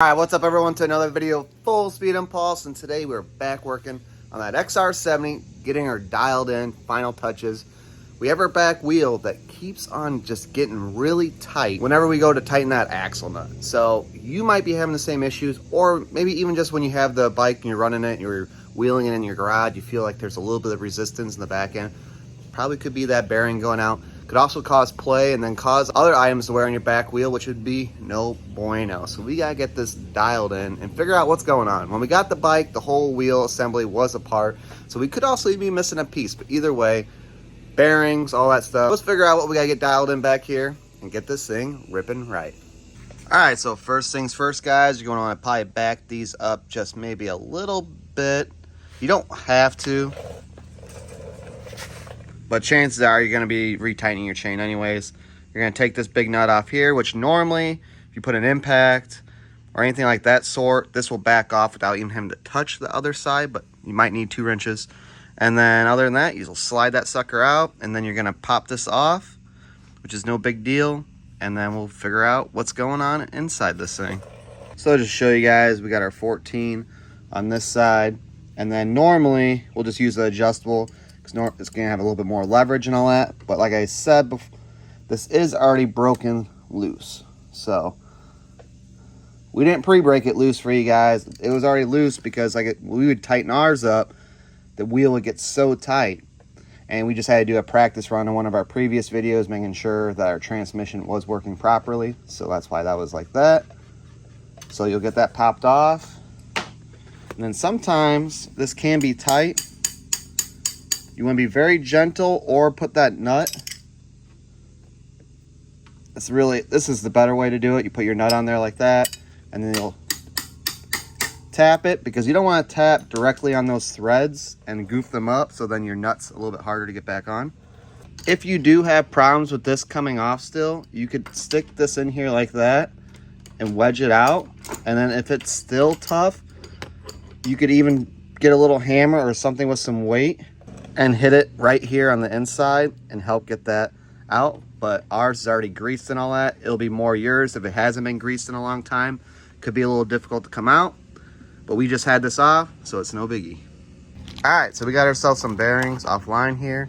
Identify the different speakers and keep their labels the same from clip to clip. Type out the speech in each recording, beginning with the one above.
Speaker 1: Alright, what's up everyone, to another video of Full Speed Impulse, and today we're back working on that Xr70, getting her dialed in, final touches. We have our back wheel that keeps on just getting really tight whenever we go to tighten that axle nut. So you might be having the same issues, or maybe even just when you have the bike and you're running it and you're wheeling it in your garage, you feel like there's a little bit of resistance in the back end. Probably could be that bearing going out. Could also cause play and then cause other items to wear on your back wheel, which would be no bueno. So we gotta get this dialed in and figure out what's going on. When we got the bike, the whole wheel assembly was apart, so we could also be missing a piece. But either way, bearings, all that stuff. Let's figure out what we gotta get dialed in back here and get this thing ripping right. All right, so first things first, guys, you're gonna wanna probably back these up just maybe a little bit. You don't have to, but chances are you're going to be retightening your chain anyways. You're going to take this big nut off here, which normally, if you put an impact or anything like that sort, this will back off without even having to touch the other side, but you might need 2 wrenches. And then other than that, you'll slide that sucker out, and then you're going to pop this off, which is no big deal. And then we'll figure out what's going on inside this thing. So just to show you guys, we got our 14 on this side. And then normally, we'll just use the adjustable. It's going to have a little bit more leverage and all that, but like I said before, this is already broken loose. So we didn't pre-break it loose for you guys. It was already loose because we would tighten ours up, the wheel would get so tight, and we just had to do a practice run on one of our previous videos, making sure that our transmission was working properly. So that's why that was like that. So you'll get that popped off, and then sometimes this can be tight. You want to be very gentle, or put that nut. This is the better way to do it. You put your nut on there like that, and then you'll tap it, because you don't want to tap directly on those threads and goof them up, so then your nut's a little bit harder to get back on. If you do have problems with this coming off still, you could stick this in here like that and wedge it out, and then if it's still tough, you could even get a little hammer or something with some weight and hit it right here on the inside and help get that out. But ours is already greased and all that. It'll be more yours if it hasn't been greased in a long time. Could be a little difficult to come out, but we just had this off, so it's no biggie. All right, so we got ourselves some bearings offline here.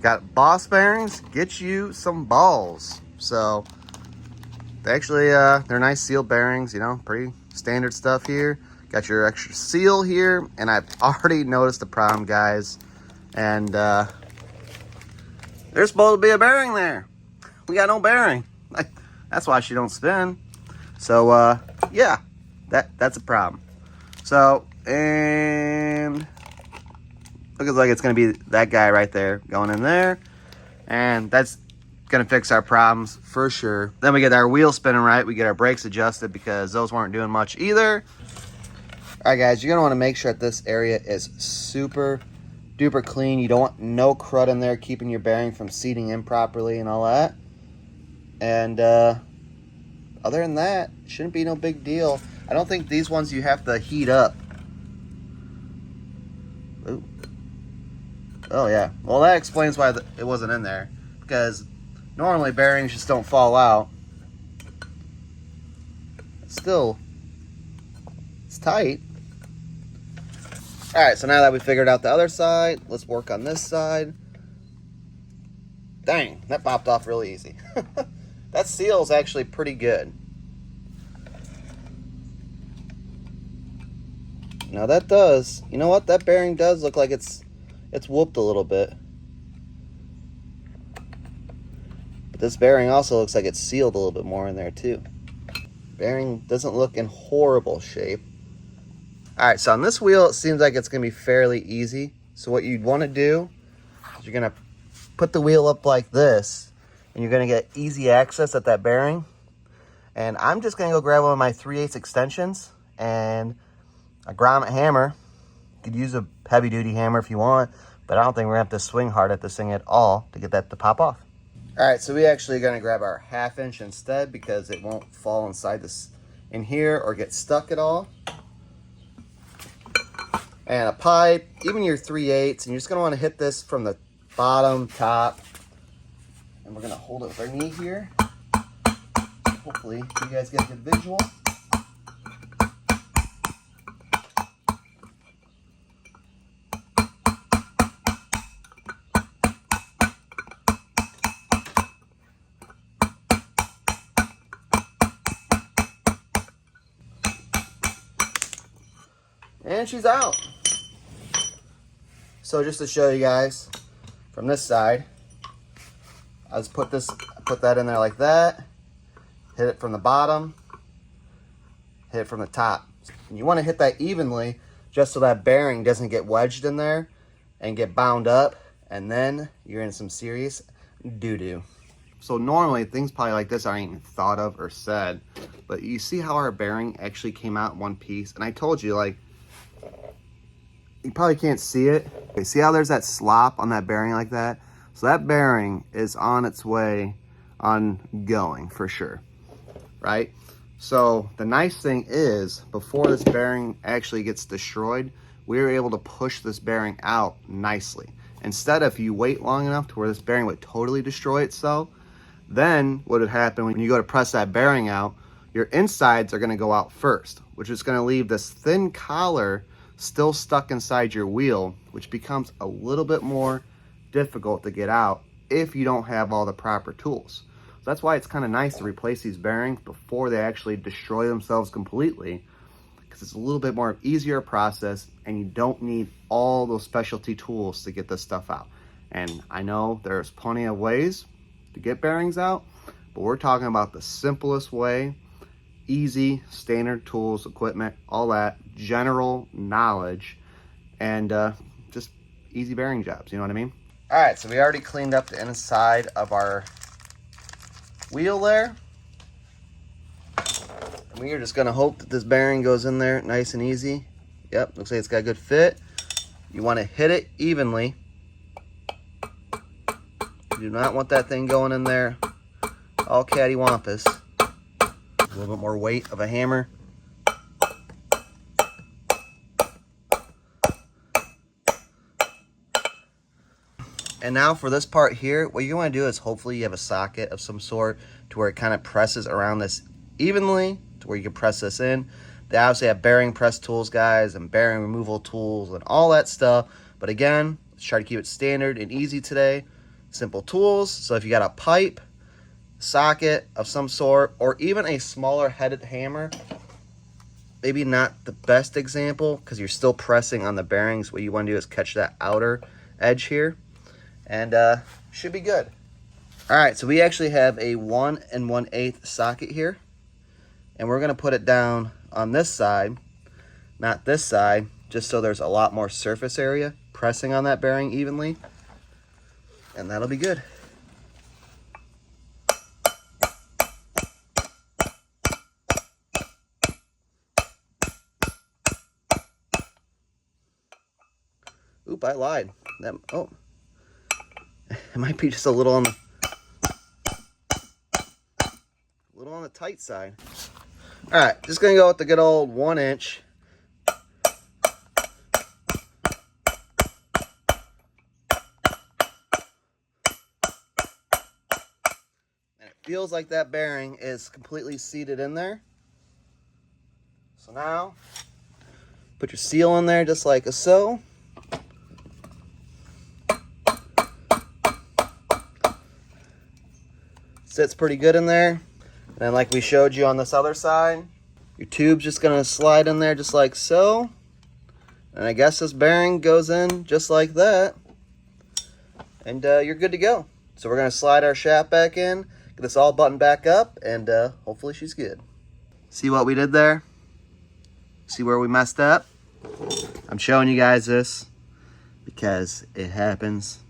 Speaker 1: Got Boss bearings, get you some balls. So they actually, they're nice sealed bearings, you know, pretty standard stuff here. Got your extra seal here, and I've already noticed a problem, guys. And there's supposed to be a bearing there. We got no bearing. That's why she don't spin. So yeah, that's a problem. So, and looks like it's gonna be that guy right there going in there, and that's gonna fix our problems for sure. Then we get our wheel spinning right. We get our brakes adjusted, because those weren't doing much either. All right, guys, you're gonna want to make sure that this area is super duper clean. You don't want no crud in there keeping your bearing from seating in properly and all that. And other than that, shouldn't be no big deal. I don't think these ones you have to heat up. Ooh. Oh yeah, well that explains why it wasn't in there, because normally bearings just don't fall out. Still, it's tight. All right, so now that we figured out the other side, let's work on this side. Dang, that popped off really easy. That seal is actually pretty good. Now that does, you know what? That bearing does look like it's whooped a little bit. But this bearing also looks like it's sealed a little bit more in there too. Bearing doesn't look in horrible shape. All right, so on this wheel, it seems like it's gonna be fairly easy. So what you'd wanna do is you're gonna put the wheel up like this, and you're gonna get easy access at that bearing. And I'm just gonna go grab one of my 3/8 extensions and a grommet hammer. You could use a heavy duty hammer if you want, but I don't think we're gonna have to swing hard at this thing at all to get that to pop off. All right, so we actually gonna grab our 1/2 inch instead, because it won't fall inside this in here or get stuck at all. And a pipe, even your 3/8, and you're just gonna wanna hit this from the bottom, top, and we're gonna hold it right knee here. Hopefully you guys get a good visual. And she's out. So just to show you guys from this side, I just put that in there like that, hit it from the bottom, hit it from the top. And you want to hit that evenly just so that bearing doesn't get wedged in there and get bound up, and then you're in some serious doo-doo. So normally things probably like this aren't even thought of or said, but you see how our bearing actually came out in one piece? And I told you, like, you probably can't see it. Okay, see how there's that slop on that bearing like that? So that bearing is on its way on going for sure, right? So the nice thing is, before this bearing actually gets destroyed, we were able to push this bearing out nicely. Instead, if you wait long enough to where this bearing would totally destroy itself, then what would happen when you go to press that bearing out, your insides are going to go out first, which is going to leave this thin collar still stuck inside your wheel, which becomes a little bit more difficult to get out if you don't have all the proper tools. So that's why it's kind of nice to replace these bearings before they actually destroy themselves completely, because it's a little bit more easier process and you don't need all those specialty tools to get this stuff out. And I know there's plenty of ways to get bearings out, but we're talking about the simplest way, easy, standard tools, equipment, all that, general knowledge, and just easy bearing jobs, you know what I mean? All right, so we already cleaned up the inside of our wheel there. And we are just gonna hope that this bearing goes in there nice and easy. Yep, looks like it's got a good fit. You wanna hit it evenly. You do not want that thing going in there all cattywampus. A little bit more weight of a hammer. And now for this part here, what you want to do is hopefully you have a socket of some sort to where it kind of presses around this evenly, to where you can press this in. They obviously have bearing press tools, guys, and bearing removal tools and all that stuff. But again, let's try to keep it standard and easy today. Simple tools. So if you got a pipe, socket of some sort, or even a smaller headed hammer, maybe not the best example because you're still pressing on the bearings. What you want to do is catch that outer edge here, and should be good. All right, so we actually have a 1 1/8 socket here, and we're going to put it down on this side, not this side, just so there's a lot more surface area pressing on that bearing evenly, and that'll be good. Oop, I lied. Oh, it might be just a little on the tight side. All right, just gonna go with the good old 1 inch. And it feels like that bearing is completely seated in there. So now, put your seal in there just like so. Sits pretty good in there. And then like we showed you on this other side, your tube's just gonna slide in there just like so. And I guess this bearing goes in just like that. And you're good to go. So we're gonna slide our shaft back in, get this all buttoned back up, and hopefully she's good. See what we did there? See where we messed up? I'm showing you guys this because it happens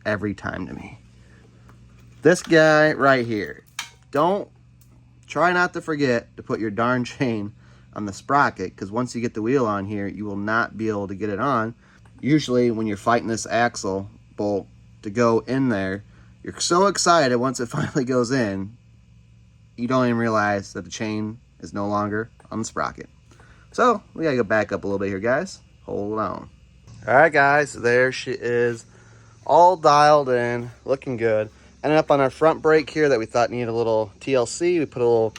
Speaker 1: every time to me. This guy right here. Try not to forget to put your darn chain on the sprocket, because once you get the wheel on here, you will not be able to get it on. Usually when you're fighting this axle bolt to go in there, you're so excited once it finally goes in, you don't even realize that the chain is no longer on the sprocket. So we gotta go back up a little bit here, guys. Hold on. All right, guys, there she is, all dialed in, looking good. Ended up on our front brake here that we thought needed a little TLC. We put a little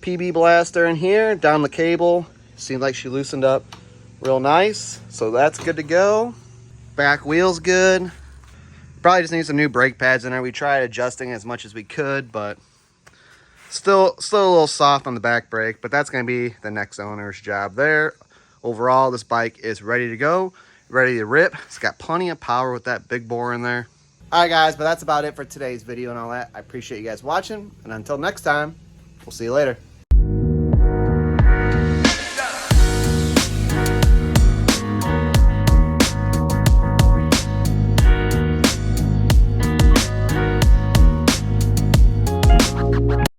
Speaker 1: PB blaster in here, down the cable. Seemed like she loosened up real nice. So that's good to go. Back wheel's good. Probably just need some new brake pads in there. We tried adjusting as much as we could, but still a little soft on the back brake. But that's going to be the next owner's job there. overall, this bike is ready to go, ready to rip. It's got plenty of power with that big bore in there. All right, guys, but that's about it for today's video and all that. I appreciate you guys watching, and until next time, we'll see you later.